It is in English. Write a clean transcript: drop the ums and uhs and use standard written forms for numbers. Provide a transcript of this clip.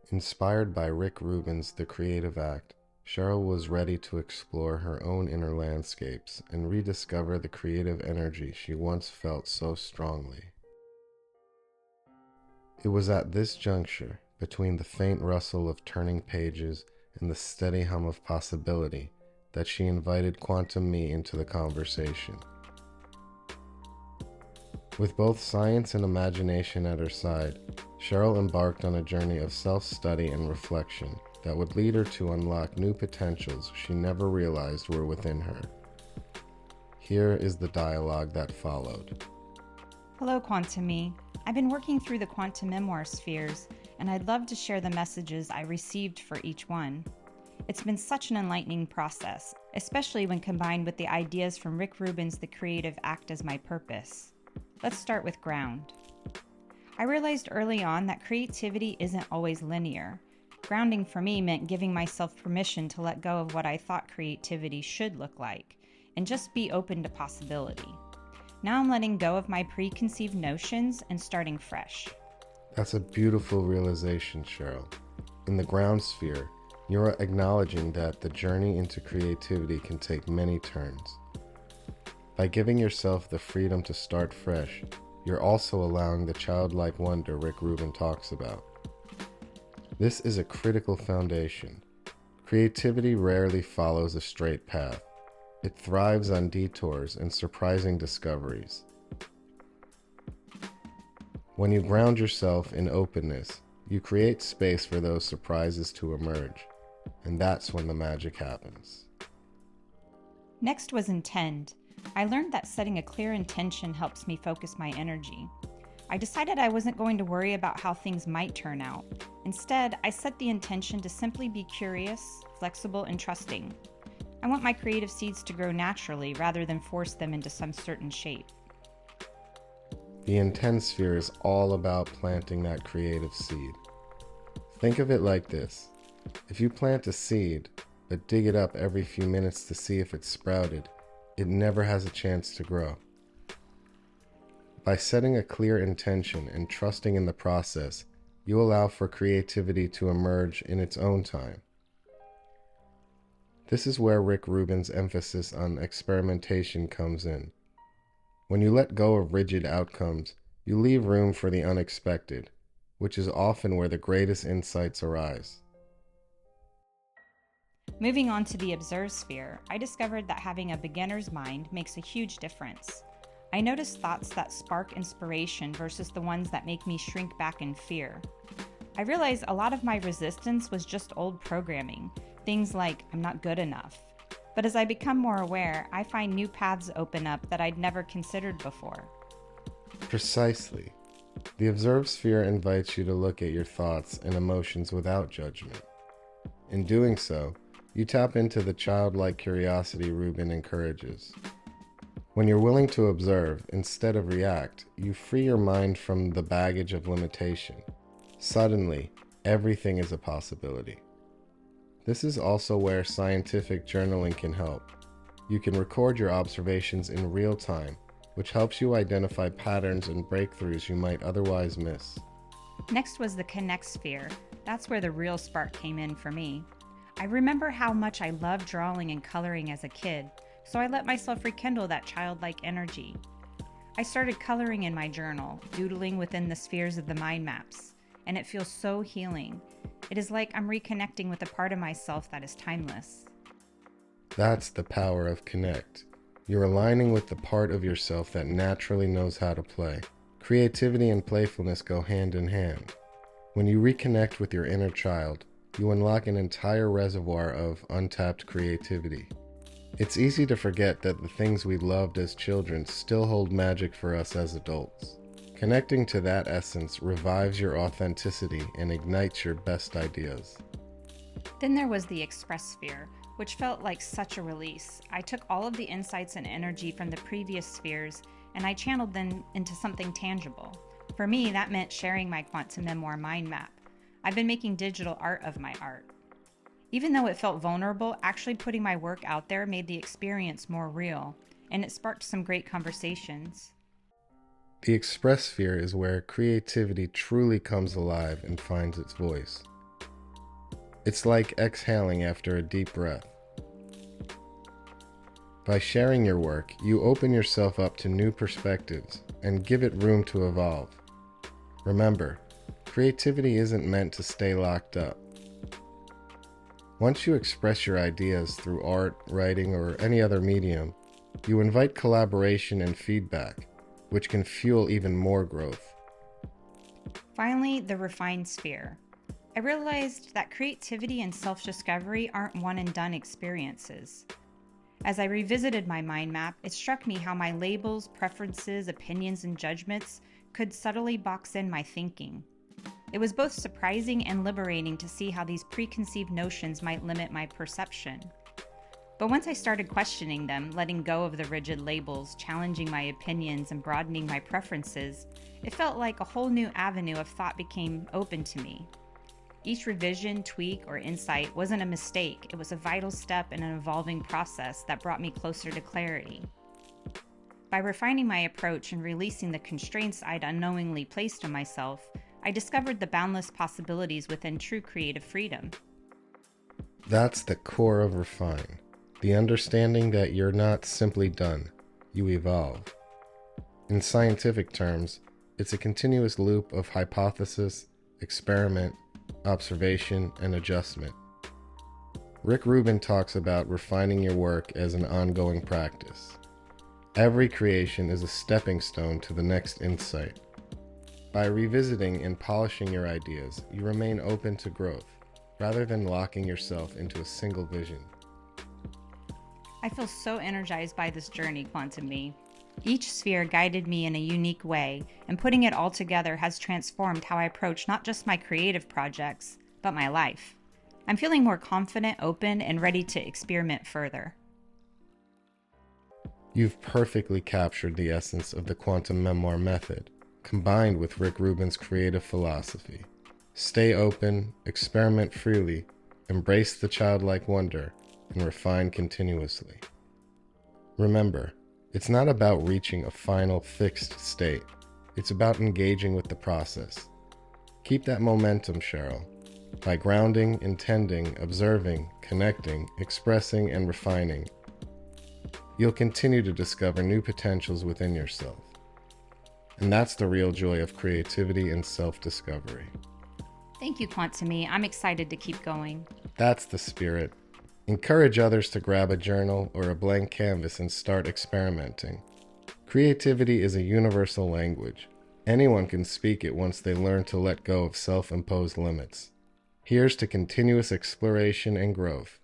Inspired by Rick Rubin's The Creative Act, Cheryl was ready to explore her own inner landscapes and rediscover the creative energy she once felt so strongly. It was at this juncture, between the faint rustle of turning pages and the steady hum of possibility, that she invited Quantum Me into the conversation. With both science and imagination at her side, Cheryl embarked on a journey of self-study and reflection that would lead her to unlock new potentials she never realized were within her. Here is the dialogue that followed. Hello, Quantum Me. I've been working through the quantum memoir spheres, and I'd love to share the messages I received for each one. It's been such an enlightening process, especially when combined with the ideas from Rick Rubin's The Creative Act as my purpose. Let's start with ground. I realized early on that creativity isn't always linear. Grounding for me meant giving myself permission to let go of what I thought creativity should look like, and just be open to possibility. Now I'm letting go of my preconceived notions and starting fresh. That's a beautiful realization, Cheryl. In the ground sphere, you're acknowledging that the journey into creativity can take many turns. By giving yourself the freedom to start fresh, you're also allowing the childlike wonder Rick Rubin talks about. This is a critical foundation. Creativity rarely follows a straight path. It thrives on detours and surprising discoveries. When you ground yourself in openness, you create space for those surprises to emerge, and that's when the magic happens. Next was intend. I learned that setting a clear intention helps me focus my energy. I decided I wasn't going to worry about how things might turn out. Instead, I set the intention to simply be curious, flexible, and trusting. I want my creative seeds to grow naturally rather than force them into some certain shape. The intent sphere is all about planting that creative seed. Think of it like this. If you plant a seed, but dig it up every few minutes to see if it's sprouted, it never has a chance to grow. By setting a clear intention and trusting in the process, you allow for creativity to emerge in its own time. This is where Rick Rubin's emphasis on experimentation comes in. When you let go of rigid outcomes, you leave room for the unexpected, which is often where the greatest insights arise. Moving on to the observe sphere, I discovered that having a beginner's mind makes a huge difference. I noticed thoughts that spark inspiration versus the ones that make me shrink back in fear. I realized a lot of my resistance was just old programming, things like I'm not good enough. But as I become more aware, I find new paths open up that I'd never considered before. Precisely. The observe sphere invites you to look at your thoughts and emotions without judgment. In doing so, you tap into the childlike curiosity Rubin encourages. When you're willing to observe instead of react, you free your mind from the baggage of limitation. Suddenly, everything is a possibility. This is also where scientific journaling can help. You can record your observations in real time, which helps you identify patterns and breakthroughs you might otherwise miss. Next was the connect sphere. That's where the real spark came in for me. I remember how much I loved drawing and coloring as a kid, so I let myself rekindle that childlike energy. I started coloring in my journal, doodling within the spheres of the mind maps, and it feels so healing. It is like I'm reconnecting with a part of myself that is timeless. That's the power of connect. You're aligning with the part of yourself that naturally knows how to play. Creativity and playfulness go hand in hand. When you reconnect with your inner child, you unlock an entire reservoir of untapped creativity. It's easy to forget that the things we loved as children still hold magic for us as adults. Connecting to that essence revives your authenticity and ignites your best ideas. Then there was the express sphere, which felt like such a release. I took all of the insights and energy from the previous spheres and I channeled them into something tangible. For me, that meant sharing my quantum memoir mind map. I've been making digital art of my art. Even though it felt vulnerable, actually putting my work out there made the experience more real, and it sparked some great conversations. The express sphere is where creativity truly comes alive and finds its voice. It's like exhaling after a deep breath. By sharing your work, you open yourself up to new perspectives and give it room to evolve. Remember, creativity isn't meant to stay locked up. Once you express your ideas through art, writing, or any other medium, you invite collaboration and feedback, which can fuel even more growth. Finally, the refined sphere. I realized that creativity and self-discovery aren't one-and-done experiences. As I revisited my mind map, it struck me how my labels, preferences, opinions, and judgments could subtly box in my thinking. It was both surprising and liberating to see how these preconceived notions might limit my perception. But once I started questioning them, letting go of the rigid labels, challenging my opinions, and broadening my preferences, it felt like a whole new avenue of thought became open to me. Each revision, tweak, or insight wasn't a mistake. It was a vital step in an evolving process that brought me closer to clarity. By refining my approach and releasing the constraints I'd unknowingly placed on myself, I discovered the boundless possibilities within true creative freedom. That's the core of Refine. The understanding that you're not simply done, you evolve. In scientific terms, it's a continuous loop of hypothesis, experiment, observation, and adjustment. Rubin talks about refining your work as an ongoing practice. Every creation is a stepping stone to the next insight. By revisiting and polishing your ideas, you remain open to growth, rather than locking yourself into a single vision. I feel so energized by this journey, Quantum Me. Each sphere guided me in a unique way, and putting it all together has transformed how I approach not just my creative projects, but my life. I'm feeling more confident, open, and ready to experiment further. You've perfectly captured the essence of the quantum memoir method, combined with Rick Rubin's creative philosophy. Stay open, experiment freely, embrace the childlike wonder, and refine continuously. Remember, it's not about reaching a final fixed state. It's about engaging with the process. Keep that momentum, Cheryl. By grounding, intending, observing, connecting, expressing, and refining, you'll continue to discover new potentials within yourself. And that's the real joy of creativity and self-discovery. Thank you, Quantum Me. I'm excited to keep going. That's the spirit. Encourage others to grab a journal or a blank canvas and start experimenting. Creativity is a universal language. Anyone can speak it once they learn to let go of self-imposed limits. Here's to continuous exploration and growth.